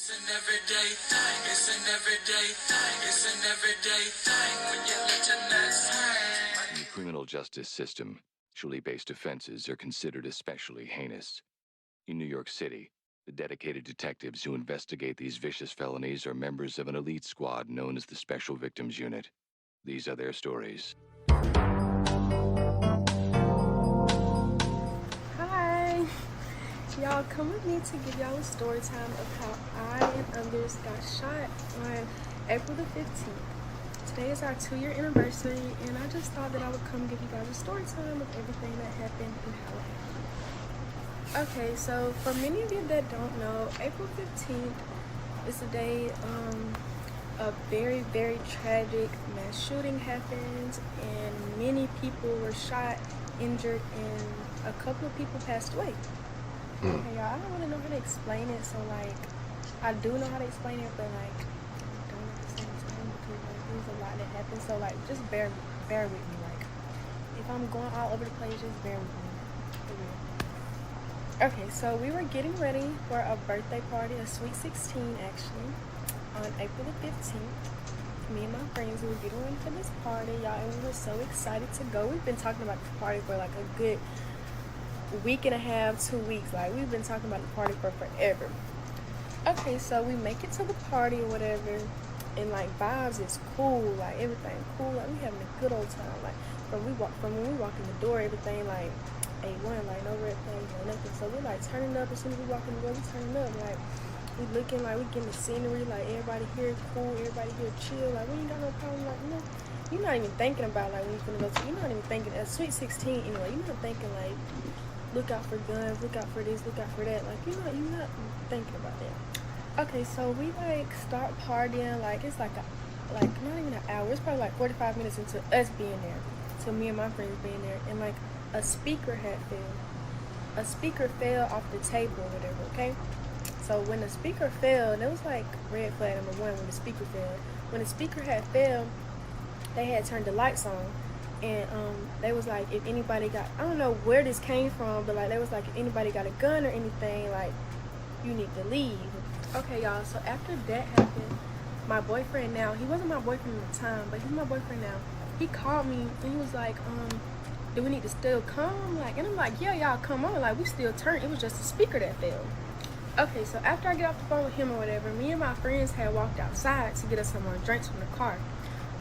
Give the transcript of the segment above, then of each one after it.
It's an everyday thing. It's an everyday thing. It's an everyday thing when you let your nuts hang. In the criminal justice system, sexually-based offenses are considered especially heinous. In New York City, the dedicated detectives who investigate these vicious felonies are members of an elite squad known as the Special Victims Unit. These are their stories. Hi! Y'all come with me to give y'all a story time of how I and others got shot on April the 15th. Today is our 2-year anniversary, and I just thought that I would come give you guys a story time of everything that happened and how it happened. Okay, so for many of you that don't know, April 15th is the day a very, very tragic mass shooting happened, and many people were shot, injured, and a couple of people passed away. Okay, y'all, I don't really know how to explain it, so like, I do know how to explain it, but like, I don't at the same time because like, there's a lot that happened, so like, just bear with me, like, if I'm going all over the place, just bear with me, for real. Okay, so we were getting ready for a birthday party, a sweet 16 actually, on April the 15th. Me and my friends, we were getting ready for this party, y'all, and we were so excited to go. We've been talking about this party for like a good week and a half, 2 weeks. Like, we've been talking about the party for forever. Okay, so we make it to the party or whatever, and like vibes is cool, like everything cool, like we having a good old time. Like from when we walk in the door, everything like A1, like no red flags, no nothing. So we're like turning up as soon as we walk in the door, we turning up, like we looking like we getting the scenery, like everybody here cool, everybody here chill, like we ain't got no problem, like you're not even thinking about like when you're gonna go to, you're not even thinking at sweet 16 anyway, you're not thinking like look out for guns, look out for this, look out for that. Like, you're not thinking about that. Okay, so we like start partying. Like, it's like not even an hour. It's probably like 45 minutes into us being there, to me and my friends being there, and like a speaker had failed. A speaker fell off the table or whatever. Okay, so when the speaker fell, it was like red flag number 1 when the speaker fell. When the speaker had failed, they had turned the lights on. And they was like, if anybody got, I don't know where this came from, but like they was like, if anybody got a gun or anything, like you need to leave. Okay, y'all, so after that happened, my boyfriend now, he wasn't my boyfriend at the time, but he's my boyfriend now. He called me and he was like, do we need to still come? Like, and I'm like, yeah, y'all come on, like we still turned, it was just a speaker that failed. Okay, so after I get off the phone with him or whatever, me and my friends had walked outside to get us some more drinks from the car.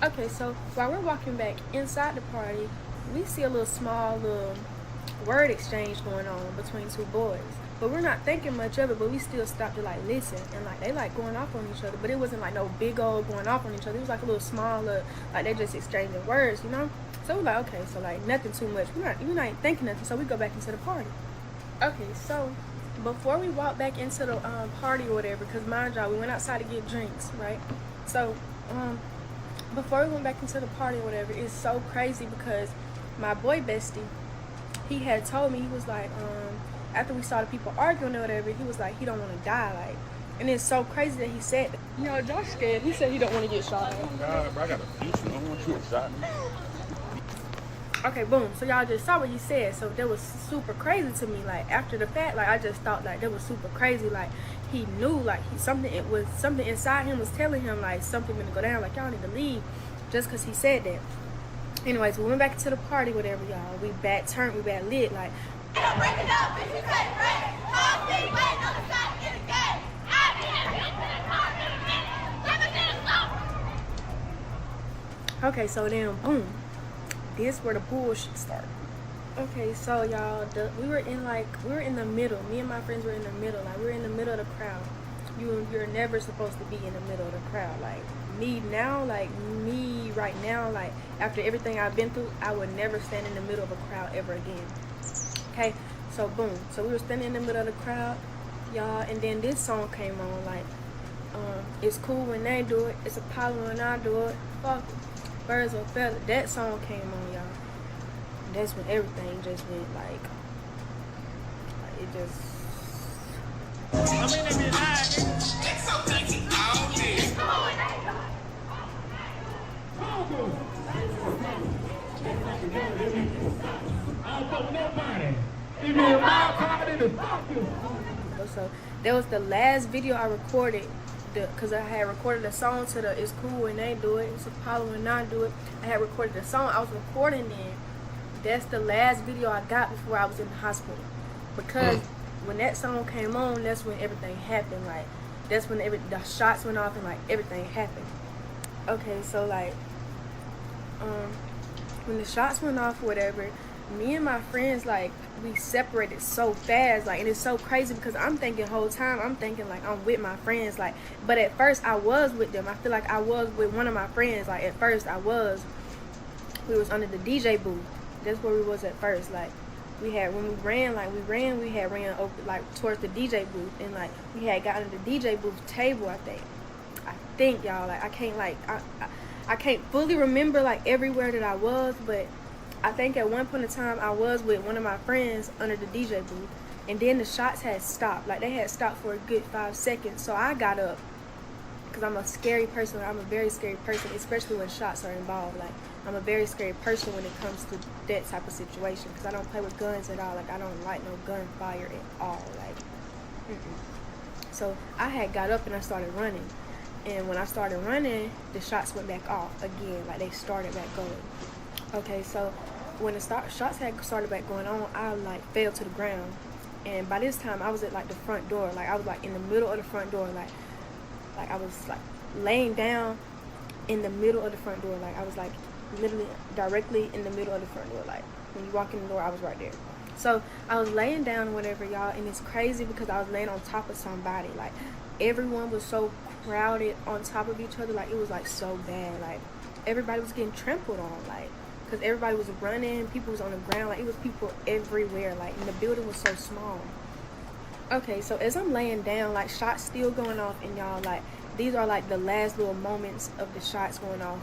Okay, so while we're walking back inside the party, we see a little word exchange going on between 2 boys. But we're not thinking much of it, but we still stopped to like listen. And like they like going off on each other, but it wasn't like no big old going off on each other. It was like a little small, like they just exchanging words, you know? So we're like, okay, so like nothing too much. We're not thinking nothing, so we go back into the party. Okay, so before we walk back into the party or whatever, because mind y'all, we went outside to get drinks, right? So, before we went back into the party or whatever, it's so crazy because my boy bestie, he had told me, he was like, after we saw the people arguing or whatever, he was like, he don't want to die, like, and it's so crazy that he said that. You know, Josh scared. He said he don't want to get shot. Oh God, bro, I got a future. I don't want you to get shot. Okay, boom. So y'all just saw what he said. So that was super crazy to me. Like after the fact, like I just thought like that was super crazy. Like he knew, like something inside him was telling him like something gonna go down. Like y'all need to leave, just cause he said that. Anyways, we went back to the party, whatever, y'all. We back lit, like. Don't break it up, bitch. You can't break it. I'll be waiting on the side of the game. I'll be here to the car in a minute. Let me get it slow. Okay, so then boom. This where the bullshit started. Okay, so y'all, we were in the middle. Me and my friends were in the middle. Like we were in the middle of the crowd. You're never supposed to be in the middle of the crowd. Like me right now, like after everything I've been through, I would never stand in the middle of a crowd ever again. Okay, so boom. So we were standing in the middle of the crowd, y'all, and then this song came on. Like, it's cool when they do it. It's a problem when I do it. Fuck it. Birds of feather. That song came on, y'all. And that's when everything just went like it just. I mean, they be lying, nigga. It's so touchy all day. Come on, I don't fuck nobody. If you're a wild card in the fuck you. So That was the last video I recorded, because I had recorded a song to the It's Cool When They Do It, It's Apollo When I Do It. I had recorded a song I was recording then. That's the last video I got before I was in the hospital. Because when that song came on, that's when everything happened. Like, that's when the shots went off and like everything happened. Okay, so like, when the shots went off or whatever, me and my friends, like, we separated so fast, like, and it's so crazy because I'm thinking the whole time, I'm thinking like I'm with my friends, like, but at first I was with them. I feel like I was with one of my friends. Like, at first we was under the DJ booth. That's where we was at first. Like, we had, when we ran over, like, towards the DJ booth, and like we had gotten the DJ booth table. I think y'all, like, I can't fully remember like everywhere that I was, but I think at one point in time I was with one of my friends under the DJ booth, and then the shots had stopped. Like, they had stopped for a good 5 seconds. So I got up, because I'm a scary person. I'm a very scary person, especially when shots are involved. Like, I'm a very scary person when it comes to that type of situation, because I don't play with guns at all. Like, I don't like no gunfire at all. Like, So I had got up and I started running. And when I started running, the shots went back off again. Like, they started back going. Okay, so when the shots had started back going on, I like fell to the ground. And by this time I was at like the front door. Like, I was like in the middle of the front door. Like I was like laying down in the middle of the front door. Like, I was like literally directly in the middle of the front door. Like, when you walk in the door, I was right there. So I was laying down or whatever, y'all, and it's crazy because I was laying on top of somebody. Like, everyone was so crowded on top of each other. Like, it was like so bad. Like, everybody was getting trampled on. Like, because everybody was running, people was on the ground. Like, it was people everywhere. Like, and the building was so small. Okay, so as I'm laying down, like, shots still going off, and y'all, like, these are like the last little moments of the shots going off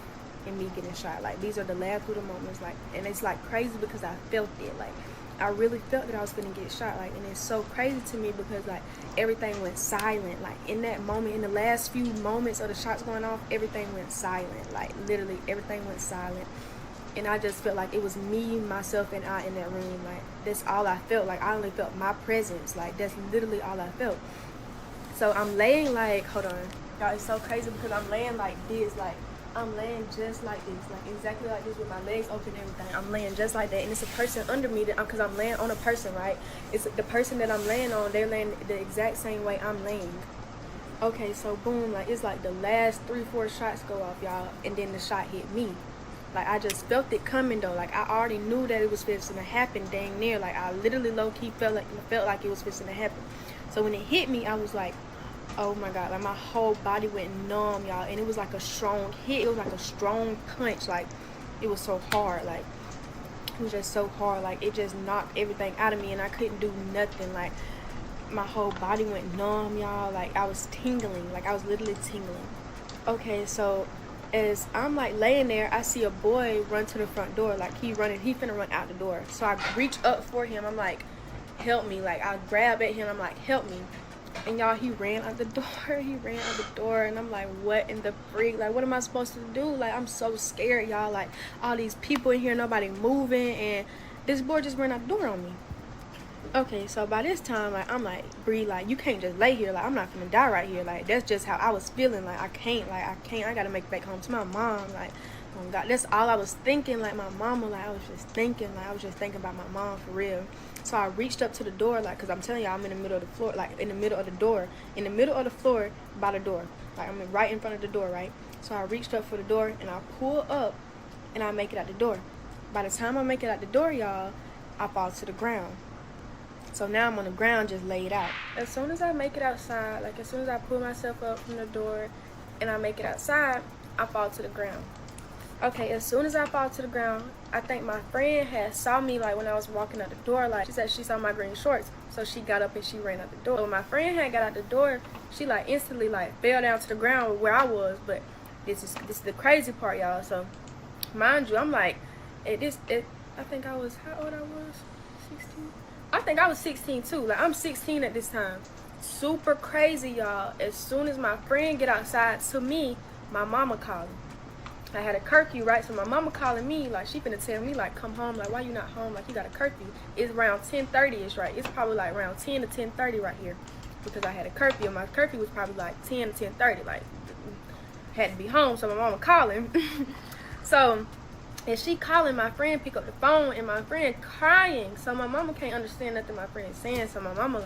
and me getting shot. Like, these are the last little moments. Like, and it's like crazy because I felt it. Like, I really felt that I was gonna get shot. Like, and it's so crazy to me because like everything went silent. Like, in that moment, in the last few moments of the shots going off, everything went silent. Like, literally everything went silent. And I just felt like it was me, myself, and I in that room. Like, that's all I felt. Like, I only felt my presence. Like, that's literally all I felt. So I'm laying like, hold on, y'all, it's so crazy because I'm laying like this. Like, I'm laying just like this, like exactly like this with my legs open and everything. I'm laying just like that, and it's a person under me because I'm laying on a person, right? It's the person that I'm laying on, they're laying the exact same way I'm laying. Okay, so boom, like, it's like the last 3-4 shots go off, y'all, and then the shot hit me. Like, I just felt it coming though. Like, I already knew that it was fixing to happen dang near. Like, I literally low-key felt like it was fixing to happen. So when it hit me, I was like, oh my God, like, my whole body went numb, y'all. And it was like a strong hit. It was like a strong punch. Like, it was so hard. Like, it was just so hard. Like, it just knocked everything out of me, and I couldn't do nothing. Like, my whole body went numb, y'all. Like, I was tingling. Like, I was literally tingling. Okay, so as I'm like laying there, I see a boy run to the front door. Like, he finna run out the door. So I reach up for him. I'm like, help me. Like, I grab at him. I'm like, help me. And y'all, he ran out the door. He ran out the door, and I'm like, what in the freak? Like, what am I supposed to do? Like, I'm so scared, y'all. Like, all these people in here, nobody moving, and this boy just ran out the door on me. Okay, so by this time, like, I'm like, Bree, like, you can't just lay here. Like, I'm not gonna die right here. Like, that's just how I was feeling. Like, I can't. I gotta make it back home to my mom. Like, oh God, that's all I was thinking. Like, my mama, like, I was just thinking about my mom for real. So I reached up to the door, like, because I'm telling y'all, I'm in the middle of the floor, like, in the middle of the door, in the middle of the floor by the door. Like, I'm right in front of the door, right? So I reached up for the door, and I pull up, and I make it out the door. By the time I make it out the door, y'all, I fall to the ground. So now I'm on the ground just laid out. As soon as I make it outside, like, as soon as I pull myself up from the door and I make it outside, I fall to the ground. Okay, as soon as I fall to the ground, I think my friend had saw me, like, when I was walking out the door. Like, she said she saw my green shorts, so she got up and she ran out the door. When my friend had got out the door, she, like, instantly, like, fell down to the ground where I was. But this is the crazy part, y'all. So, mind you, I'm like, I think I was, how old I was? 16? I think I was 16 too. Like, I'm 16 at this time. Super crazy, y'all. As soon as my friend get outside to me, my mama calling. I had a curfew, right? So my mama calling me, like, she finna tell me, like, come home. Like, why you not home? Like, you got a curfew. It's around 10:30ish, right? It's probably like around 10 to 10:30 right here. because I had a curfew. My curfew was probably like 10 to 10:30. Like, had to be home, so my mama calling. So, and she calling, my friend pick up the phone, and my friend crying. So my mama can't understand nothing my friend is saying. So my mama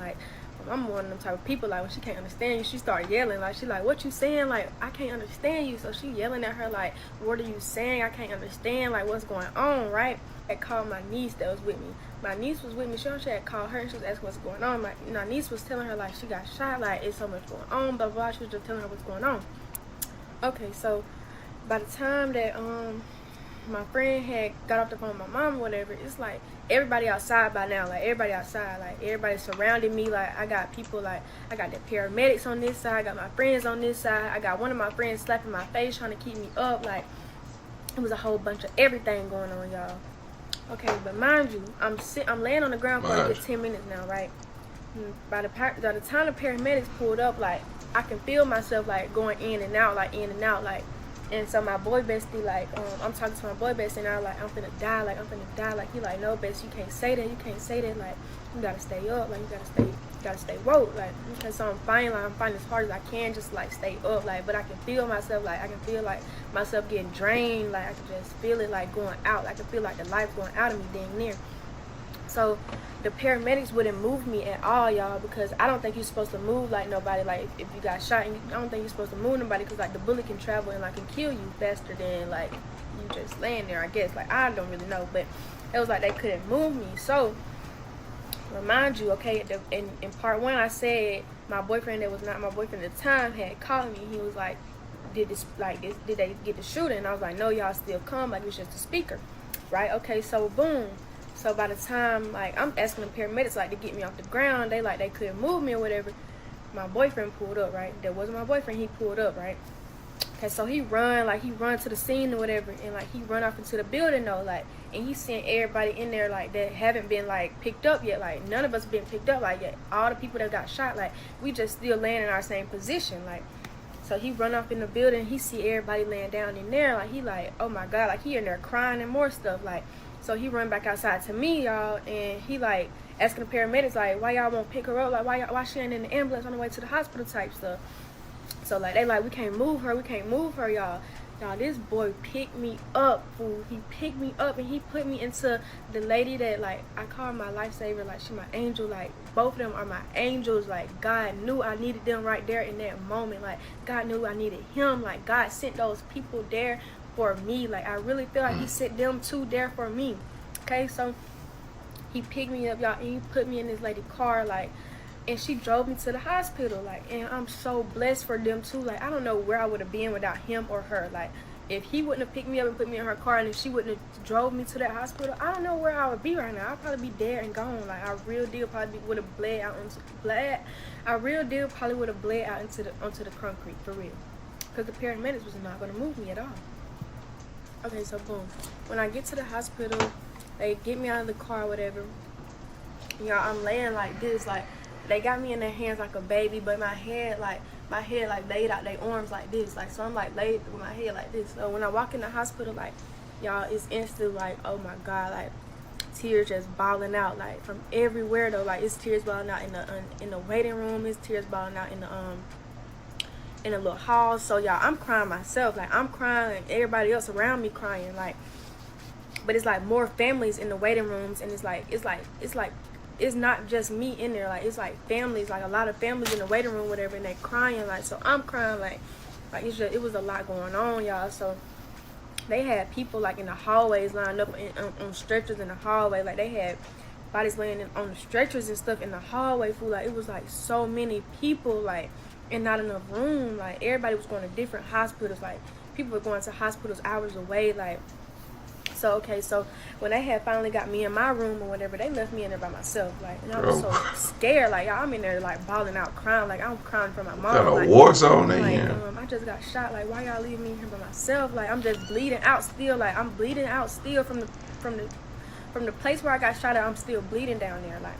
one of them type of people, like, when she can't understand you, she start yelling. Like, she like, what you saying? Like, I can't understand you. So she yelling at her, like, what are you saying? I can't understand. Like, what's going on, right? I called my niece that was with me. My niece was with me. She had called her, and she was asking what's going on. My niece was telling her, like, she got shot. Like, it's so much going on, blah, blah. She was just telling her what's going on. Okay, so by the time that my friend had got off the phone with my mom or whatever, it's like everybody outside by now. Like, everybody outside, like, everybody surrounding me. Like, I got people, like, I got the paramedics on this side, I got my friends on this side, I got one of my friends slapping my face trying to keep me up. Like, it was a whole bunch of everything going on, y'all. Okay, but mind you, I'm laying on the ground for a good 10 minutes now, right? By the time the paramedics pulled up, like, I can feel myself, like, going in and out, like, and so my boy bestie, like, I'm talking to my boy bestie, and I was like, I'm finna die, like, he like, no, bestie, you can't say that, like, you gotta stay up, like, you gotta stay woke, like, okay, so I'm fighting as hard as I can, just, like, stay up, like, but I can feel myself, like, myself getting drained, like, I can just feel it, like, going out, I can feel like the life's going out of me dang near. So the paramedics wouldn't move me at all, y'all, because I don't think you're supposed to move like nobody. Like, if you got shot, I don't think you're supposed to move nobody, because, like, the bullet can travel and, like, can kill you faster than, like, you just laying there, I guess. Like, I don't really know, but it was like they couldn't move me. So remind you, okay, in part one, I said my boyfriend that was not my boyfriend at the time had called me. He was like, did they get the shooting? And I was like, no, y'all still come, like, it's just a speaker, right? Okay, so boom. So by the time, like, I'm asking the paramedics, like, to get me off the ground, they couldn't move me or whatever. My boyfriend pulled up, right? That wasn't my boyfriend. He pulled up, right? Okay, so he run to the scene or whatever, and, like, he run off into the building, though, like, and he sent everybody in there, like, that haven't been, like, picked up yet. Like, none of us been picked up, like, yet. All the people that got shot, like, we just still laying in our same position, like. So he run off in the building, he see everybody laying down in there, like, he like, oh my God, like, he in there crying and more stuff, like. So he run back outside to me, y'all, and he, like, asking the paramedics, like, why y'all won't pick her up? Like, why she ain't in the ambulance on the way to the hospital type stuff. So, like, they like, we can't move her, y'all. Y'all, this boy picked me up, fool. He picked me up, and he put me into the lady that, like, I call her my lifesaver. Like, she my angel. Like, both of them are my angels. Like, God knew I needed them right there in that moment. Like, God knew I needed him. Like, God sent those people there for me. Like, I really feel like he sent them two there for me. Okay, so he picked me up, y'all, and he put me in this lady's car, like, and she drove me to the hospital, like, and I'm so blessed for them too. Like, I don't know where I would have been without him or her. Like, if he wouldn't have picked me up and put me in her car, and if she wouldn't have drove me to that hospital, I don't know where I would be right now. I'd probably be dead and gone. Like, I real deal probably would have bled out into the concrete, for real, because the paramedics was not going to move me at all. Okay, so boom, when I get to the hospital, they get me out of the car or whatever. Y'all, I'm laying like this, like, they got me in their hands like a baby, but my head laid out their arms like this, like, so I'm like laid with my head like this. So when I walk in the hospital, like, y'all, it's instant, like, oh my God, like, tears just balling out, like, from everywhere though. Like, it's tears balling out in the waiting room, it's tears balling out in the little hall. So y'all, I'm crying myself, like, I'm crying and everybody else around me crying, like, but it's like more families in the waiting rooms, and it's not just me in there, like, it's like families, like a lot of families in the waiting room, whatever, and they crying, like, so I'm crying, like it was a lot going on, y'all. So they had people, like, in the hallways lined up on stretchers in the hallway, like, they had bodies laying on the stretchers and stuff in the hallway, fool. Like, it was like so many people, like, and not enough room. Like, everybody was going to different hospitals, like, people were going to hospitals hours away, like. So, okay, so when they had finally got me in my room or whatever, they left me in there by myself, like, and I was so scared, like, y'all, I'm in there, like, bawling out, crying, like, I'm crying for my mom, got a war zone in like, here. I just got shot, like, why y'all leave me here by myself? Like, I'm just bleeding out still, like, I'm bleeding out still from the place where I got shot at. I'm still bleeding down there, like.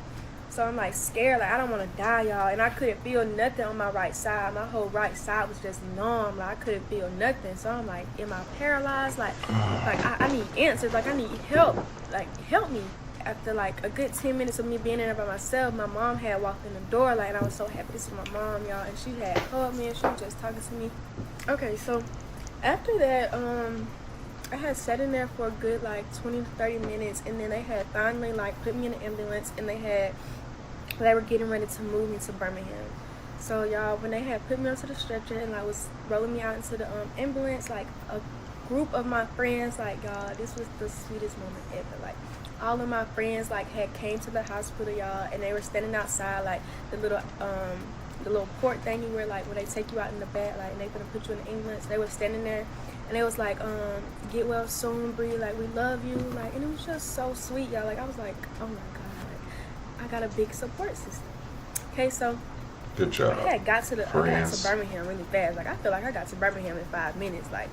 So I'm, like, scared, like, I don't want to die, y'all, and I couldn't feel nothing on my right side. My whole right side was just numb, like, I couldn't feel nothing. So I'm like, am I paralyzed? Like I need answers, like, I need help, like, help me. after like a good 10 minutes of me being in there by myself, my mom had walked in the door, like, and I was so happy to see my mom, y'all, and she had hugged me and she was just talking to me. Okay, so after that, I had sat in there for a good like 20 to 30 minutes, and then they had finally like put me in the ambulance, and they were getting ready to move me to Birmingham. So y'all, when they had put me onto the stretcher and like was rolling me out into the ambulance, like a group of my friends, like, y'all, this was the sweetest moment ever. Like, all of my friends like had came to the hospital, y'all, and they were standing outside like the little port thingy where they take you out in the back, like, and they gonna put you in the ambulance. They were standing there and they was like, get well soon, Bree, like, we love you, like, and it was just so sweet, y'all. Like, I was like, oh my god, like, I got a big support system. Okay, so good job. I got to Birmingham really fast. Like, I feel like I got to Birmingham in 5 minutes. Like,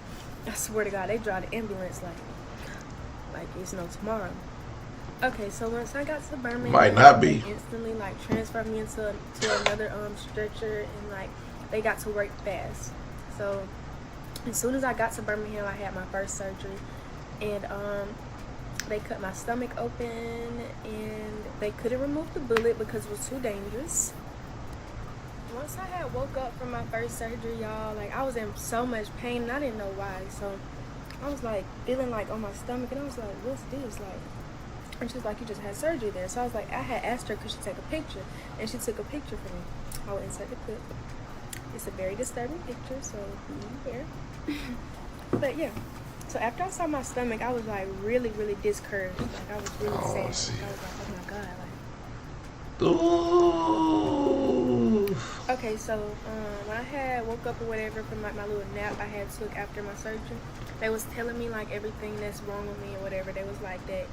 I swear to God, they drive the ambulance like it's no tomorrow. Okay, so once I got to Birmingham, might not be. they instantly like transferred me to another stretcher, and like they got to work fast. So as soon as I got to Birmingham, I had my first surgery, and they cut my stomach open, and they couldn't remove the bullet because it was too dangerous. Once I had woke up from my first surgery, y'all, like, I was in so much pain and I didn't know why. So I was like feeling like on my stomach, and I was like, what's this? Like, and she's like, you just had surgery there. So I was like, I had asked her, could she take a picture? And she took a picture for me. I will insert the clip. It's a very disturbing picture, so be aware. But yeah, so after I saw my stomach, I was like really, really discouraged. Like, I was really sad. Like, I was like, oh my god, like. Ooh. Okay, so when I had woke up or whatever from like my little nap I had took after my surgery, they was telling me like everything that's wrong with me or whatever. They was like that.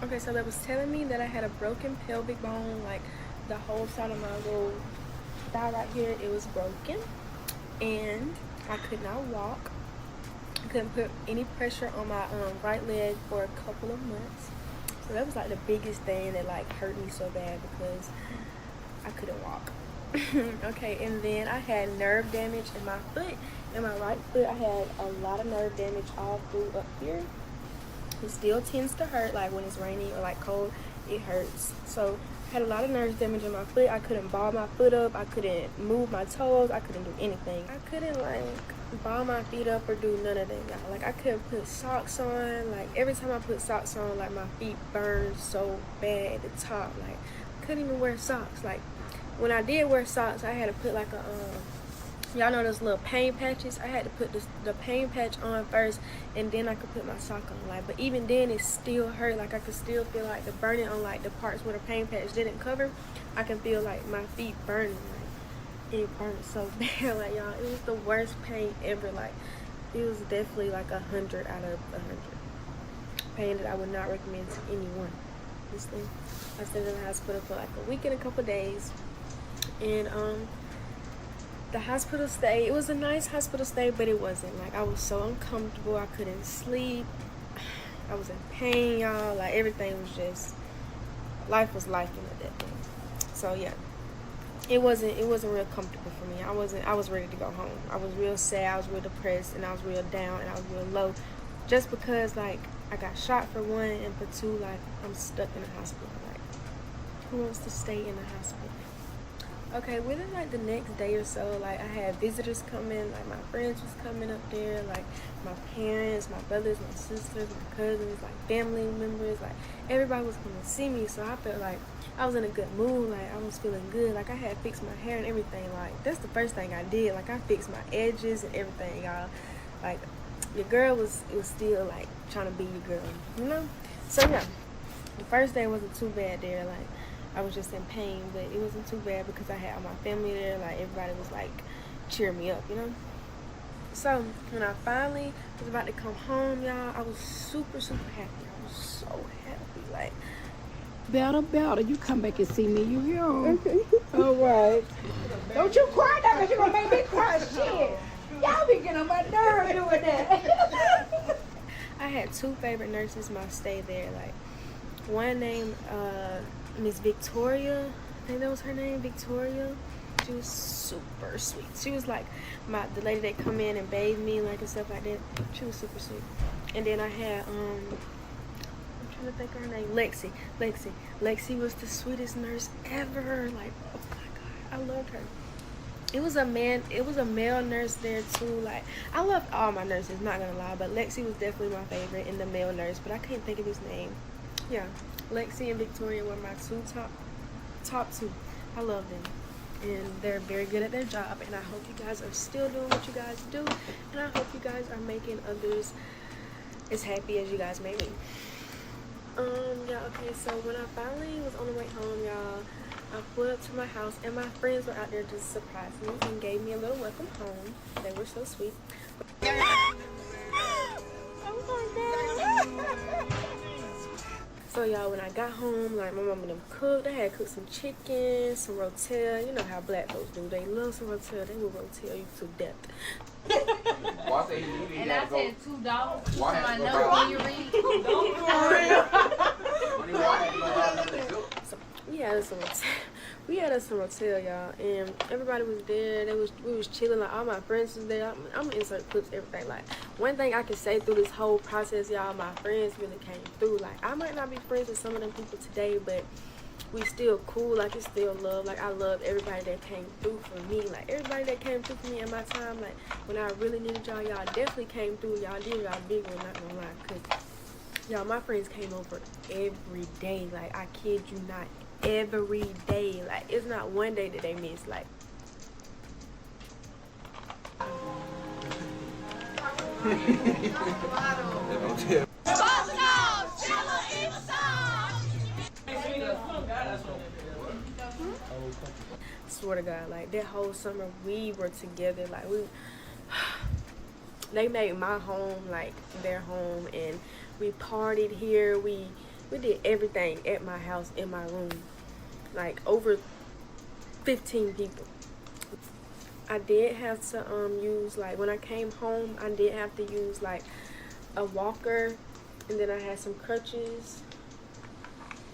Okay, so they was telling me that I had a broken pelvic bone, like the whole side of my little thigh right here, it was broken, and I could not walk. I couldn't put any pressure on my right leg for a couple of months. So that was like the biggest thing that like hurt me so bad because I couldn't walk. Okay, and then I had nerve damage in my foot. In my right foot, I had a lot of nerve damage all through up here. It still tends to hurt, like when it's rainy or like cold, it hurts. So I had a lot of nerve damage in my foot. I couldn't ball my foot up. I couldn't move my toes. I couldn't do anything. I couldn't like ball my feet up or do none of that, y'all. Like, I couldn't put socks on. Like, every time I put socks on, like, my feet burned so bad at the top. Like, I couldn't even wear socks. Like, when I did wear socks, I had to put like a y'all know those little pain patches. I had to put the pain patch on first, and then I could put my sock on. Like, but even then, it still hurt. Like, I could still feel like the burning on like the parts where the pain patch didn't cover. I can feel like my feet burning. Like, it burned so bad. Like, y'all, it was the worst pain ever. Like, it was definitely like 100 out of 100. Pain that I would not recommend to anyone. Honestly, I stayed in the hospital for like a week and a couple days, and the hospital stay, it was a nice hospital stay, but it wasn't. Like, I was so uncomfortable. I couldn't sleep. I was in pain, y'all. Like, everything was just, life was life in that thing. So yeah, it wasn't real comfortable for me. I was ready to go home. I was real sad. I was real depressed, and I was real down, and I was real low, just because like I got shot for one, and for two, like, I'm stuck in the hospital. Like, who wants to stay in the hospital? Okay, within like the next day or so, like, I had visitors coming. Like, my friends was coming up there, like my parents, my brothers, my sisters, my cousins, like family members, like everybody was coming to see me. So I felt like I was in a good mood. Like, I was feeling good. Like, I had fixed my hair and everything. Like, that's the first thing I did. Like, I fixed my edges and everything, y'all. Like, your girl was still like trying to be your girl, you know. So yeah, the first day wasn't too bad there. Like, I was just in pain, but it wasn't too bad because I had all my family there. Like, everybody was like cheering me up, you know. So when I finally was about to come home, y'all, I was super, super happy. I was so happy. Like, Better, you come back and see me. You hear? okay. All right. Don't you cry now, because you're going to make me cry. Shit. Y'all be getting on my nerves doing that. I had two favorite nurses my stay there. Like, one named Miss Victoria. I think that was her name, Victoria. She was super sweet. She was like the lady that come in and bathe me, like, and stuff like that. She was super sweet. And then I had I'm trying trying to think of her name. Lexi was the sweetest nurse ever. Like, oh my god, I loved her. It was a male nurse there too. Like, I loved all my nurses, not gonna lie, but Lexi was definitely my favorite in the male nurse, but I can't think of his name. Yeah, Lexi and Victoria were my top two. I love them, and they're very good at their job, and I hope you guys are still doing what you guys do, and I hope you guys are making others as happy as you guys made me. Yeah, okay, so when I finally was on the way home, y'all, I pulled up to my house, and my friends were out there to surprise me and gave me a little welcome home. They were so sweet. So y'all, when I got home, like my mom and them cooked. They had cooked some chicken, some rotel. You know how black folks do. They love some rotel. They will rotel you to death. And I said $2 so I know when you read. So we had us some rotel. We had us some rotel, y'all, and everybody was there. We was chilling. Like, all my friends was there. I'm gonna insert clips, everything. Like, one thing I can say through this whole process, y'all, my friends really came through. Like, I might not be friends with some of them people today, but we still cool. Like, it's still love. Like, I love everybody that came through for me. Like, everybody that came through for me in my time. Like, when I really needed y'all, y'all definitely came through. Y'all did y'all big one, not gonna lie. Cause y'all, my friends came over every day. Like, I kid you not. Every day. Like, it's not one day that they miss. Like, swear to God, like, that whole summer we were together. Like, they made my home like their home, and we partied here. We did everything at my house, in my room. Like, over 15 people. I did have to use, like, when I came home, I did have to use like a walker, and then I had some crutches,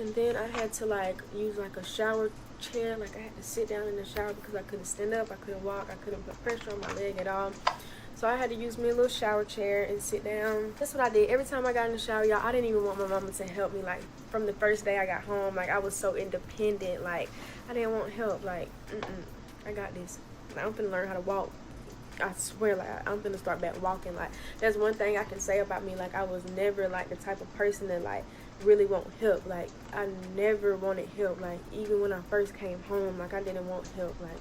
and then I had to like use like a shower chair. Like, I had to sit down in the shower because I couldn't stand up, I couldn't walk, I couldn't put pressure on my leg at all. So I had to use me a little shower chair and sit down. That's what I did. Every time I got in the shower, y'all, I didn't even want my mama to help me. Like, from the first day I got home, like, I was so independent. Like, I didn't want help. Like, I got this. Like, I'm finna learn how to walk. I swear, like, I'm finna start back walking. Like, that's one thing I can say about me. Like, I was never, like, the type of person that, like, really want help. Like, I never wanted help. Like, even when I first came home, like, I didn't want help. Like,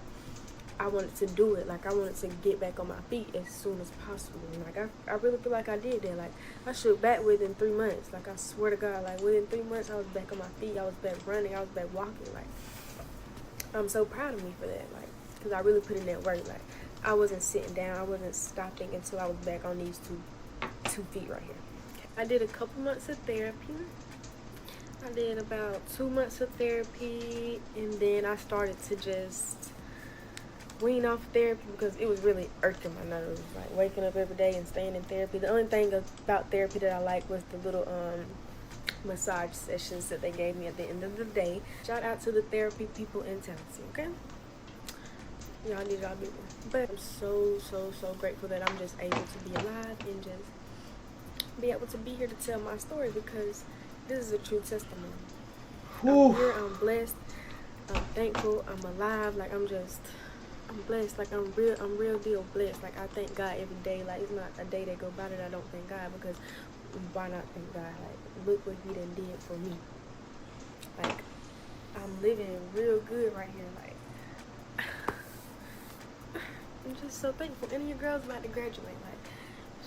I wanted to do it. Like, I wanted to get back on my feet as soon as possible. And, like, I really feel like I did that. Like, I shook back within 3 months. Like, I swear to God, like, within 3 months, I was back on my feet. I was back running. I was back walking. Like, I'm so proud of me for that. Like, because I really put in that work. Like, I wasn't sitting down. I wasn't stopping until I was back on these two feet right here. I did a couple months of therapy. I did about 2 months of therapy, and then I started to just wean off therapy because it was really irking my nerves. Like, waking up every day and staying in therapy. The only thing about therapy that I liked was the little massage sessions that they gave me at the end of the day. Shout out to the therapy people in Tennessee, okay? Y'all need y'all big one. But I'm so grateful that I'm just able to be alive and just be able to be here to tell my story, because this is a true testimony. I'm here, I'm blessed, I'm thankful, I'm alive. Like, I'm blessed. Like, I'm real deal blessed. Like, I thank God every day. Like, it's not a day that go by that I don't thank God, because why not thank God? Like, look what he done did for me. Like, I'm living real good right here. Like, I'm just so thankful. And your girl's about to graduate. Like,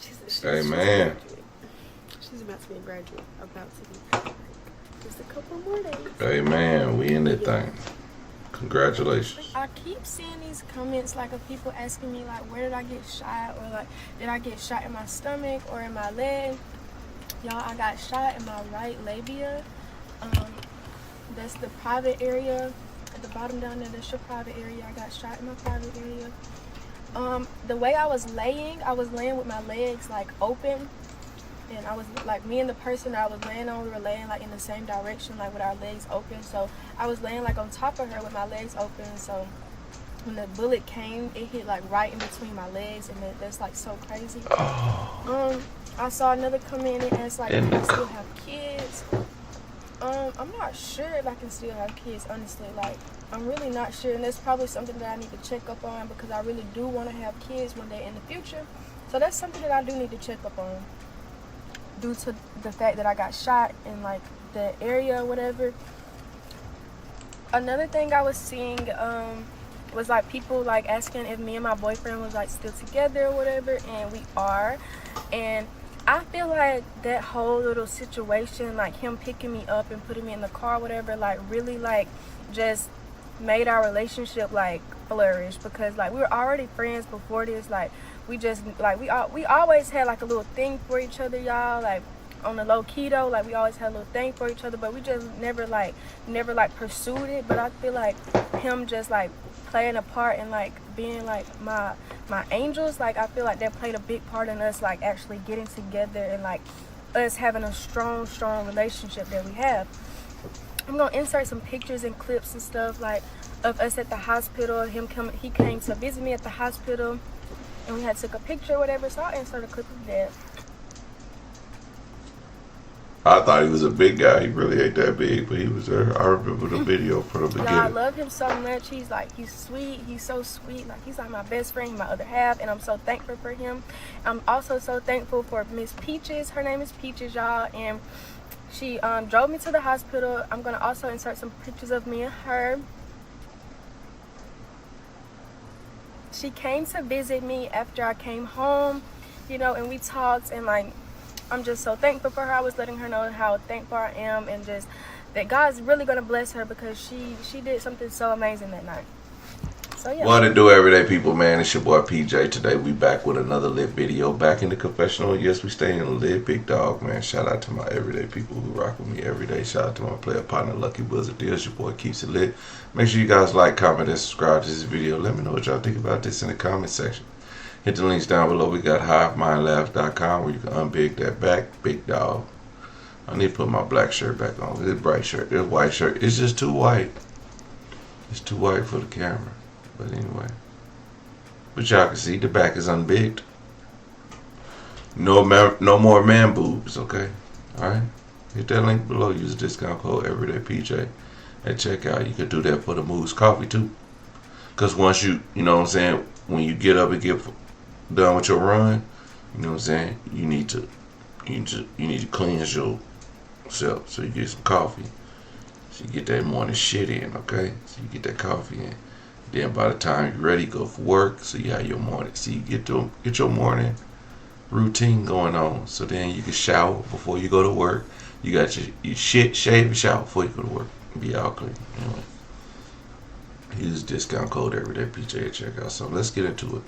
she's Amen. She's about to be a graduate. About to be. Like, just a couple more days. Amen. We in that thing. Congratulations. I keep seeing these comments, like, of people asking me, like, where did I get shot? Or, like, did I get shot in my stomach or in my leg? Y'all, I got shot in my right labia. That's the private area. At the bottom down there, that's your private area. I got shot in my private area. The way I was laying with my legs, like, open. And I was, like, me and the person I was laying on, we were laying, like, in the same direction, like, with our legs open. So I was laying, like, on top of her with my legs open. So when the bullet came, it hit, like, right in between my legs, and that's, like, so crazy. I saw another comment and asked, like, do I still have kids? I'm not sure if I can still have kids, honestly. Like, I'm really not sure, and that's probably something that I need to check up on because I really do want to have kids one day in the future. So that's something that I do need to check up on due to the fact that I got shot in, like, the area or whatever. Another thing I was seeing was, like, people, like, asking if me and my boyfriend was, like, still together or whatever, and we are. And I feel like that whole little situation, like him picking me up and putting me in the car, whatever, like really like just made our relationship like flourish, because like we were already friends before this. Like we just like we always had like a little thing for each other, y'all. Like on the low key though, like we always had a little thing for each other, but we just never pursued it. But I feel like him just like playing a part and like being like my angels, like I feel like that played a big part in us like actually getting together and like us having a strong relationship that we have. I'm gonna insert some pictures and clips and stuff like of us at the hospital. He came to visit me at the hospital and we had took a picture or whatever, so I'll insert a clip of that. I thought he was a big guy. He really ain't that big, but he was there. I remember the video from the beginning. I love him so much. He's sweet. He's so sweet. Like he's like my best friend, my other half, and I'm so thankful for him. I'm also so thankful for Miss Peaches. Her name is Peaches, y'all, and she drove me to the hospital. I'm gonna also insert some pictures of me and her. She came to visit me after I came home, you know, and we talked, and like I'm just so thankful for her. I was letting her know how thankful I am and just that God's really going to bless her because she did something so amazing that night. So yeah. What to do, everyday people, man? It's your boy PJ. Today we back with another lit video. Back in the confessional. Yes, we stay in the lit. Big dog, man. Shout out to my everyday people who rock with me every day. Shout out to my player partner, Lucky Wizard Deals. Your boy keeps it lit. Make sure you guys like, comment, and subscribe to this video. Let me know what y'all think about this in the comment section. Hit the links down below. We got HiveMindLabs.com where you can unbig that back. Big dog. I need to put my black shirt back on. This bright shirt, this white shirt. It's just too white. It's too white for the camera. But anyway. But y'all can see the back is unbigged. No more man boobs, okay? Alright? Hit that link below. Use the discount code everydaypj at checkout. You can do that for the Moose Coffee too. Because once you know what I'm saying, when you get up and get done with your run, you know what I'm saying, you need to cleanse yourself. So you get some coffee. So you get that morning shit in, okay? So you get that coffee in. Then by the time you're ready, go for work. So you have your morning. So you get your morning routine going on. So then you can shower before you go to work. You got your shit, shave, and shower before you go to work. Be all clean. Anyway. Use discount code everydaypj at checkout. So let's get into it.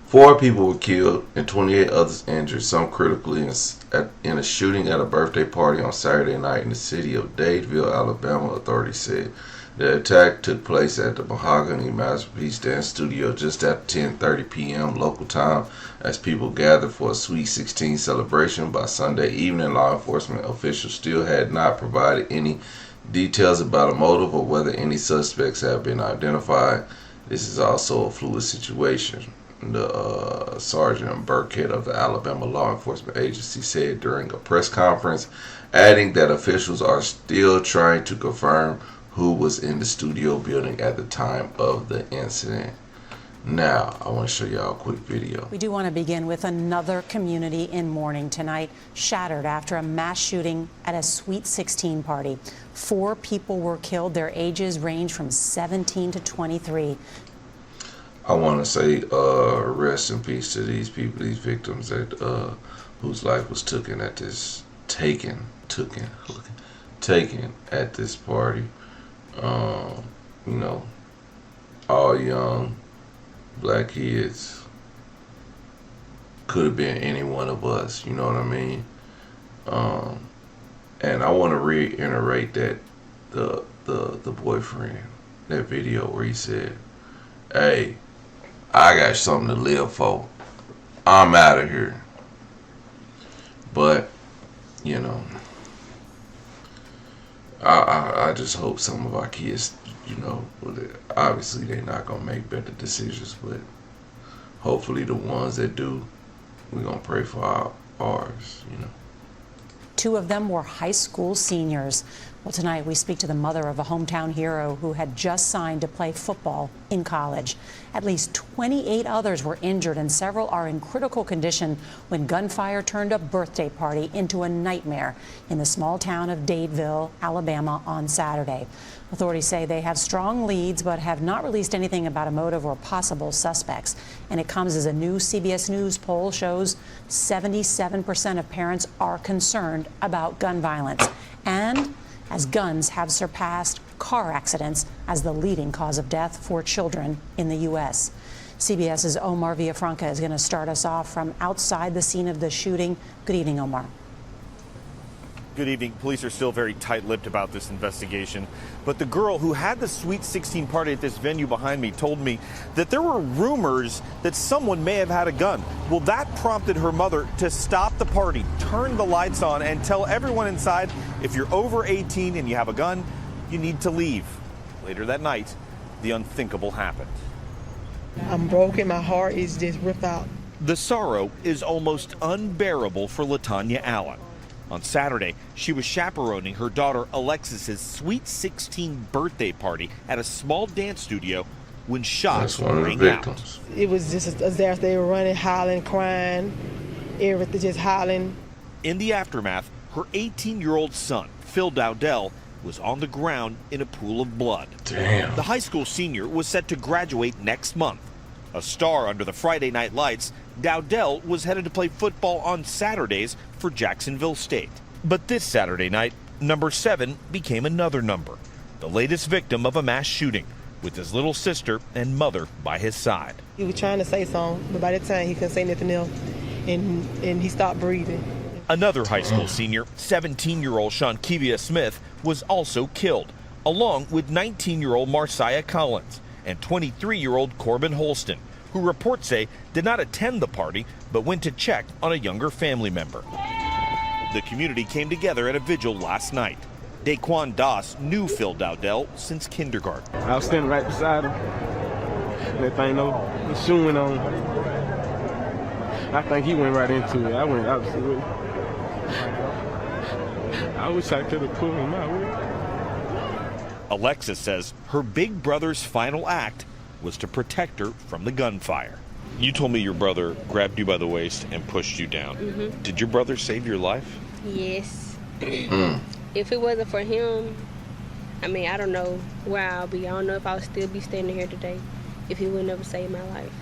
4 people were killed and 28 others injured, some critically in a shooting at a birthday party on Saturday night in the city of Dadeville, Alabama, authorities said. The attack took place at the Mahogany Masterpiece Dance Studio just at 10:30 p.m. local time as people gathered for a Sweet 16 celebration. By Sunday evening, law enforcement officials still had not provided any details about a motive or whether any suspects have been identified. This is also a fluid situation, the Sergeant Burkhead of the Alabama Law Enforcement Agency said during a press conference, adding that officials are still trying to confirm who was in the studio building at the time of the incident. Now, I want to show y'all a quick video. We do want to begin with another community in mourning tonight, shattered after a mass shooting at a Sweet 16 party. 4 people were killed. Their ages range from 17 to 23. I want to say rest in peace to these people, these victims that whose life was taken at this at this party. You know, all young black kids. Could have been any one of us, you know what I mean? And I want to reiterate that the boyfriend, that video where he said, "Hey, I got something to live for. I'm out of here." But, you know, I just hope some of our kids, you know, obviously they're not going to make better decisions, but hopefully the ones that do, we're going to pray for ours, you know. 2 of them were high school seniors. Well, tonight we speak to the mother of a hometown hero who had just signed to play football in college. At least 28 others were injured and several are in critical condition when gunfire turned a birthday party into a nightmare in the small town of Dadeville, Alabama on Saturday. Authorities say they have strong leads but have not released anything about a motive or possible suspects. And it comes as a new CBS News poll shows 77% of parents are concerned about gun violence. And as guns have surpassed car accidents as the leading cause of death for children in the U.S. CBS's Omar Villafranca is going to start us off from outside the scene of the shooting. Good evening, Omar. Good evening. Police are still very tight-lipped about this investigation. But the girl who had the Sweet 16 party at this venue behind me told me that there were rumors that someone may have had a gun. Well, that prompted her mother to stop the party, turn the lights on, and tell everyone inside, if you're over 18 and you have a gun, you need to leave. Later that night, the unthinkable happened. I'm broken. My heart is just ripped out. The sorrow is almost unbearable for LaTanya Allen. On Saturday, she was chaperoning her daughter Alexis's Sweet 16 birthday party at a small dance studio when shots rang out. It was just as if they were running, hollering, crying, everything, just hollering. In the aftermath, her 18-year-old son, Phil Dowdell, was on the ground in a pool of blood. Damn. The high school senior was set to graduate next month. A star under the Friday night lights, Dowdell was headed to play football on Saturdays for Jacksonville State. But this Saturday night, number 7 became another number, the latest victim of a mass shooting, with his little sister and mother by his side. He was trying to say something, but by the time he couldn't say nothing else, and he stopped breathing. Another high school senior, 17-year-old Shankivia Smith, was also killed, along with 19-year-old Marcia Collins and 23-year-old Corbin Holston, who reports say did not attend the party but went to check on a younger family member. The community came together at a vigil last night. Daquan Doss knew Phil Dowdell since kindergarten. I was standing right beside him. And that thing, the shooting went on. I think he went right into it. I went opposite way. I wish I could have pulled him out. Alexis says her big brother's final act was to protect her from the gunfire. You told me your brother grabbed you by the waist and pushed you down. Mm-hmm. Did your brother save your life? Yes. If it wasn't for him, I mean, I don't know where I'll be. I don't know if I'll still be standing here today if he would never save my life.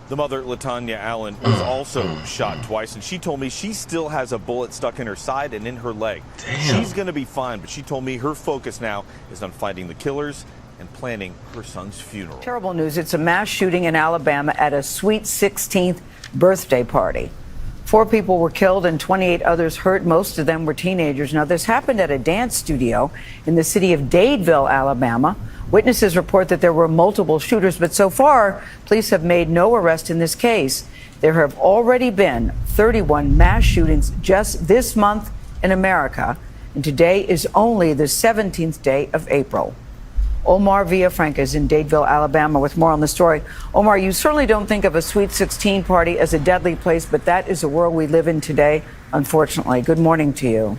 The mother, LaTanya Allen, was also shot twice, and she told me she still has a bullet stuck in her side and in her leg. Damn. She's going to be fine, but she told me her focus now is on finding the killers and planning her son's funeral. Terrible news. It's a mass shooting in Alabama at a Sweet 16th birthday party. 4 people were killed and 28 others hurt. Most of them were teenagers. Now, this happened at a dance studio in the city of Dadeville, Alabama. Witnesses report that there were multiple shooters, but so far, police have made no arrest in this case. There have already been 31 mass shootings just this month in America, and today is only the 17th day of April. Omar Villafranca is in Dadeville, Alabama, with more on the story. Omar, you certainly don't think of a Sweet 16 party as a deadly place, but that is the world we live in today, unfortunately. Good morning to you.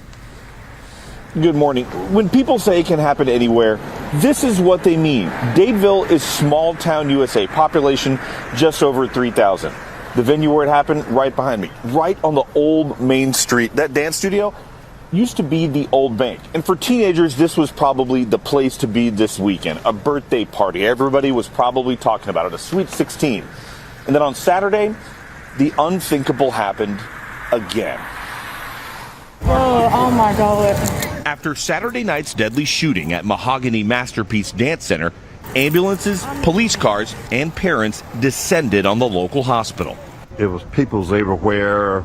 Good morning. When people say it can happen anywhere, this is what they mean. Dadeville is small town USA, population just over 3,000. The venue where it happened, right behind me, right on the old main street. That dance studio used to be the old bank. And for teenagers, this was probably the place to be this weekend, a birthday party. Everybody was probably talking about it, a Sweet 16. And then on Saturday, the unthinkable happened again. Oh my God. After Saturday night's deadly shooting at Mahogany Masterpiece Dance Center, ambulances, police cars, and parents descended on the local hospital. It was people's everywhere,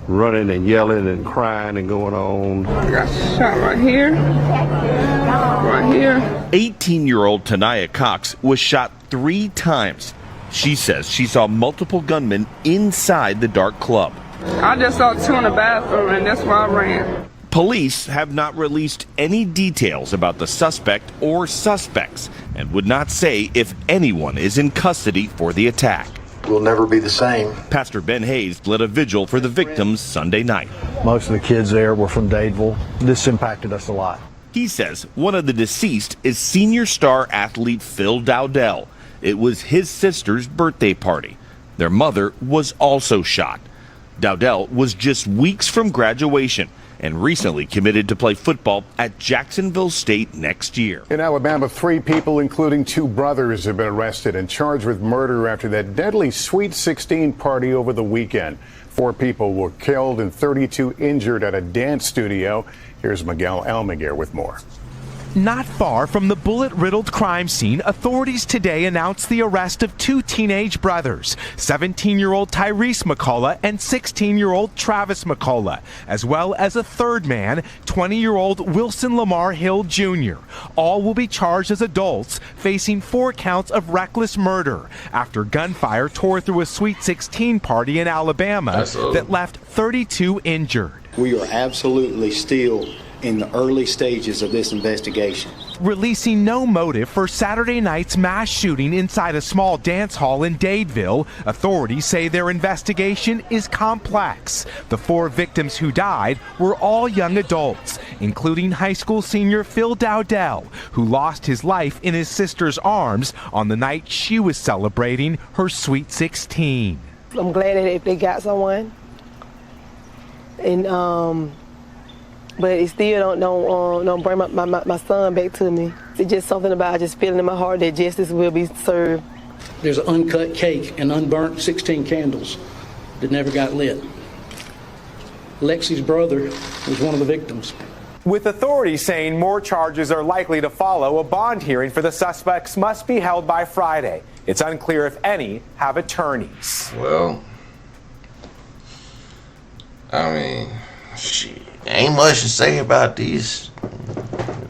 running and yelling and crying and going on. I got shot right here. Right here. 18-year-old Tanaya Cox was shot 3 times. She says she saw multiple gunmen inside the dark club. I just saw 2 in the bathroom, and that's why I ran. Police have not released any details about the suspect or suspects and would not say if anyone is in custody for the attack. will never be the same. Pastor Ben Hayes led a vigil for the victims Sunday night. Most of the kids there were from Dadeville. This impacted us a lot. He says one of the deceased is senior star athlete Phil Dowdell. It was his sister's birthday party. Their mother was also shot. Dowdell was just weeks from graduation and recently committed to play football at Jacksonville State next year. In Alabama, 3 people, including 2 brothers, have been arrested and charged with murder after that deadly Sweet 16 party over the weekend. 4 people were killed and 32 injured at a dance studio. Here's Miguel Almaguer with more. Not far from the bullet-riddled crime scene, authorities today announced the arrest of 2 teenage brothers, 17-year-old Tyrese McCullough and 16-year-old Travis McCullough, as well as a third man, 20-year-old Wilson Lamar Hill Jr. All will be charged as adults, facing 4 counts of reckless murder after gunfire tore through a Sweet 16 party in Alabama that left 32 injured. We are absolutely still in the early stages of this investigation. Releasing no motive for Saturday night's mass shooting inside a small dance hall in Dadeville, authorities say their investigation is complex. The 4 victims who died were all young adults, including high school senior Phil Dowdell, who lost his life in his sister's arms on the night she was celebrating her Sweet 16. I'm glad that if they got someone, and but it still don't bring my son back to me. It's just something about just feeling in my heart that justice will be served. There's an uncut cake and unburnt 16 candles that never got lit. Lexi's brother was one of the victims. With authorities saying more charges are likely to follow, a bond hearing for the suspects must be held by Friday. It's unclear if any have attorneys. Well, I mean, shit. Ain't much to say about these.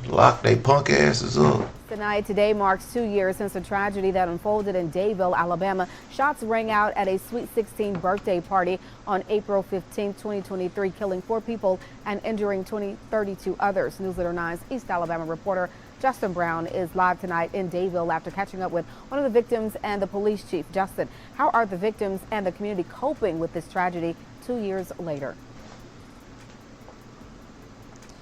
Lock they punk asses up. Tonight, today marks 2 years since a tragedy that unfolded in Dadeville, Alabama. Shots rang out at a Sweet 16 birthday party on April 15, 2023, killing 4 people and injuring 32 others. Newsletter 9's East Alabama reporter Justin Brown is live tonight in Dadeville after catching up with one of the victims and the police chief. Justin, how are the victims and the community coping with this tragedy 2 years later?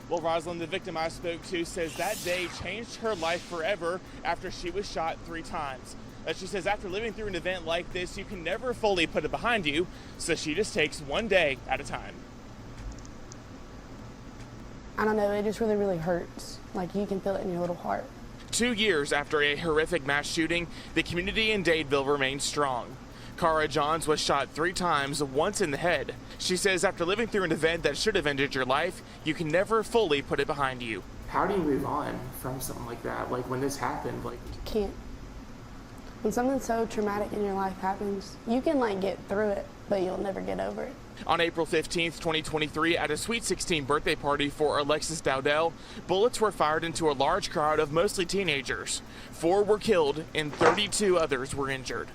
Well, Rosalind, the victim I spoke to, says that day changed her life forever after she was shot 3 times. She says after living through an event like this, you can never fully put it behind you, so she just takes one day at a time. I don't know, it just really hurts. Like, you can feel it in your little heart. 2 years after a horrific mass shooting, the community in Dadeville remains strong. Cara Johns was shot 3 times, once in the head. She says after living through an event that should have ended your life, you can never fully put it behind you. How do you move on from something like that? Like when this happened, like... You can't. When something so traumatic in your life happens, you can like get through it, but you'll never get over it. On April 15th, 2023, at a Sweet 16 birthday party for Alexis Dowdell, bullets were fired into a large crowd of mostly teenagers. 4 were killed and 32 others were injured.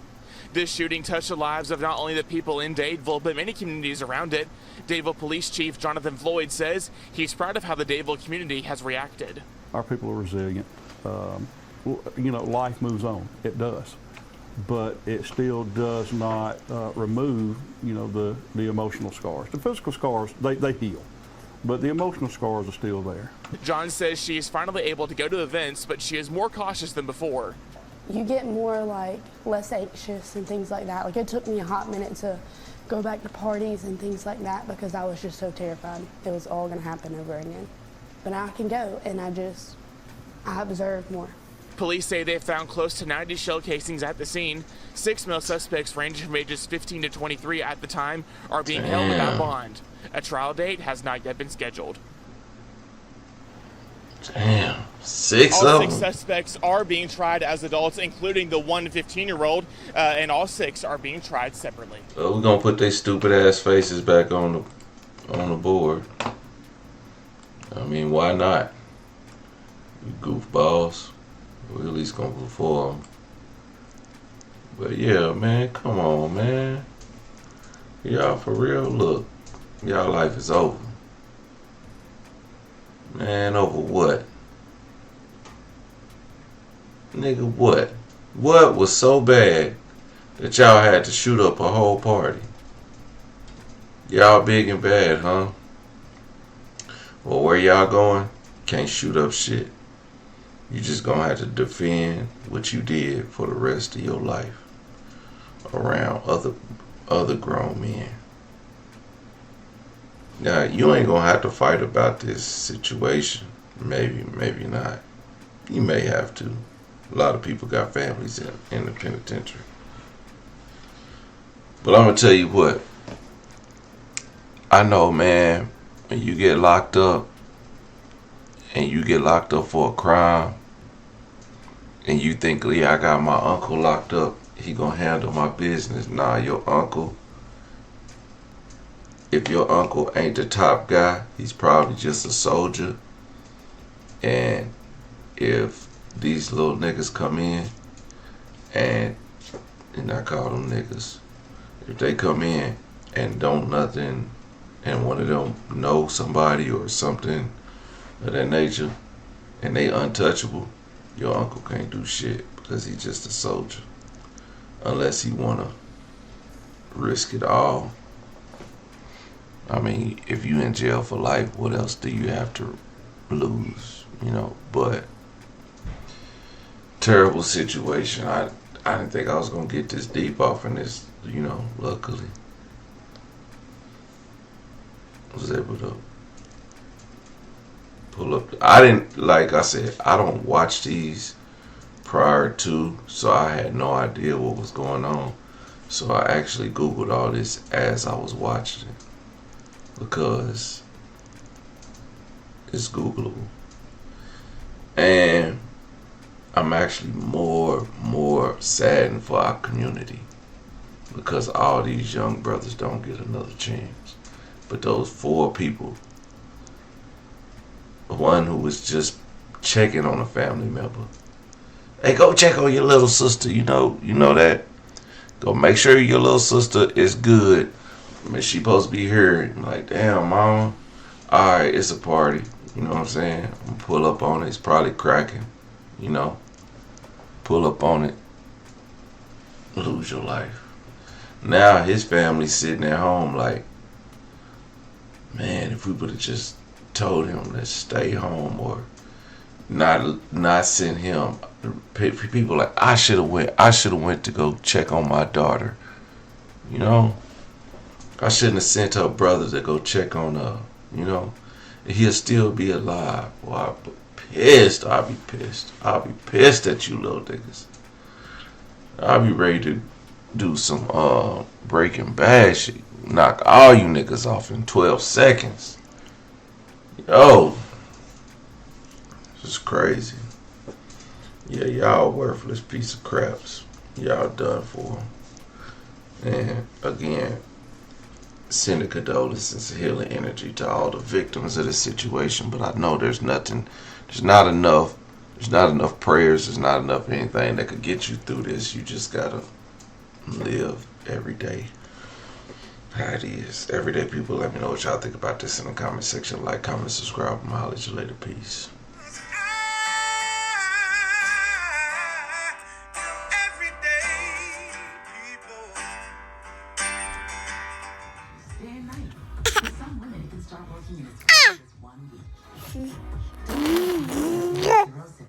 This shooting touched the lives of not only the people in Dadeville, but many communities around it. Dadeville Police Chief Jonathan Floyd says he's proud of how the Dadeville community has reacted. Our people are resilient. You know, life moves on. It does. But it still does not remove, you know, the emotional scars. The physical scars, they heal. But the emotional scars are still there. John says she is finally able to go to events, but she is more cautious than before. You get more like less anxious and things like that. Like it took me a hot minute to go back to parties and things like that because I was just so terrified it was all gonna happen over again. But now I can go and I observe more. Police say they have found close to 90 shell casings at the scene. 6 male suspects ranging from ages 15 to 23 at the time are being held without bond. A trial date has not yet been scheduled. Damn. 6 all of them? 6 suspects are being tried as adults, including the one 15-year-old, and all 6 are being tried separately. So we're gonna put their stupid ass faces back on the board. I mean, why not? You goofballs. We're at least gonna perform. But yeah, man, come on, man. Y'all for real? Look, y'all life is over. Man, over what? Nigga, what? What was so bad that y'all had to shoot up a whole party. Y'all big and bad, huh? Well, where y'all going? Can't shoot up shit. You just gonna have to defend what you did for the rest of your life around other grown men. Now, you ain't gonna have to fight about this situation. Maybe not. You may have to. A lot of people got families in the penitentiary. But I'm gonna tell you what. I know, man, when you get locked up, and you get locked up for a crime, and you think, yeah, I got my uncle locked up, he gonna handle my business. Nah, your uncle, if your uncle ain't the top guy, he's probably just a soldier. And if these little niggas come in, and I call them niggas, if they come in and don't nothing, and one of them know somebody or something of that nature, and they untouchable, your uncle can't do shit because he's just a soldier. Unless he wanna risk it all. I mean, if you in jail for life, what else do you have to lose? You know, but terrible situation. I didn't think I was gonna get this deep off in this, you know, luckily. I was able to pull up. I didn't, like I said, I don't watch these prior to, so I had no idea what was going on. So I actually Googled all this as I was watching it, because it's Googleable. And I'm actually more saddened for our community, because all these young brothers don't get another chance. But those 4 people, one who was just checking on a family member. Hey, go check on your little sister, you know that. Go make sure your little sister is good. I mean, she supposed to be here. I'm like, damn, mama. Alright, it's a party. You know what I'm saying? I'm gonna pull up on it. It's probably cracking. You know? Pull up on it. Lose your life. Now his family's sitting at home like, man, if we would have just told him to stay home or not send him. People like, I should have went to go check on my daughter. You know? I shouldn't have sent her brother to go check on her. You know? He'll still be alive. Well, I'll be pissed. I'll be pissed. I'll be pissed at you little niggas. I'll be ready to do some Breaking Bad shit. Knock all you niggas off in 12 seconds. Yo. This is crazy. Yeah, y'all worthless piece of craps. Y'all done for. And again, sending condolences and healing energy to all the victims of this situation. But I know there's not enough prayers, there's not enough anything that could get you through this. You just gotta live every day how it is. Everyday people, let me know what y'all think about this in the comment section. Like, comment, subscribe. I'm gonna holler at you later. Peace.